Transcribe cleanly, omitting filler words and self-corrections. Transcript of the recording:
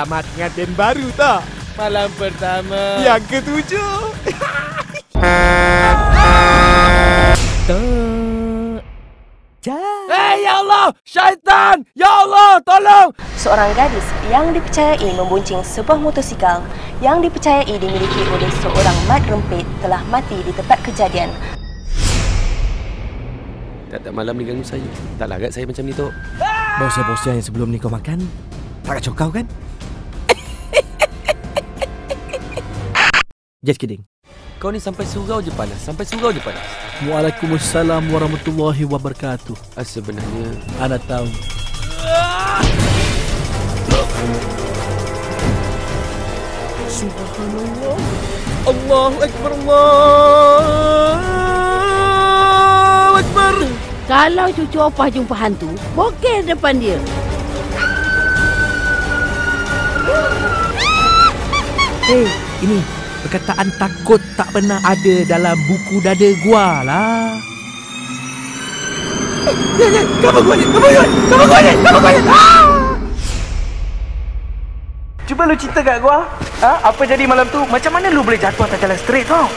selamat pengantin baru tak? Malam pertama. Yang ketujuh. Ya Allah! Syaitan! Ya Allah! Tolong! Seorang gadis yang dipercayai membonceng sebuah motosikal yang dipercayai dimiliki oleh seorang mat rempit telah mati di tempat kejadian. Tak malam ni ganggu saya. Tak larat saya macam ni, Tok. Bos-bosnya yang sebelum ni kau makan, tak kacau kau kan? Just kidding. Kau ni sampai surau je panas. Sampai surau je panas. Waalaikumsalam warahmatullahi wabarakatuh. Sebenarnya Ana tahu. Subhanallah. Allahu Akbar. Allahu Akbar. Kalau cucu opah jumpa hantu, bokeh depan dia. Hei, ini perkataan takut tak pernah ada dalam buku dada gua lah. Kamu gua ni. Cuba lu cerita kat gua, apa jadi malam tu? Macam mana lu boleh jatuh atas jalan straight tau?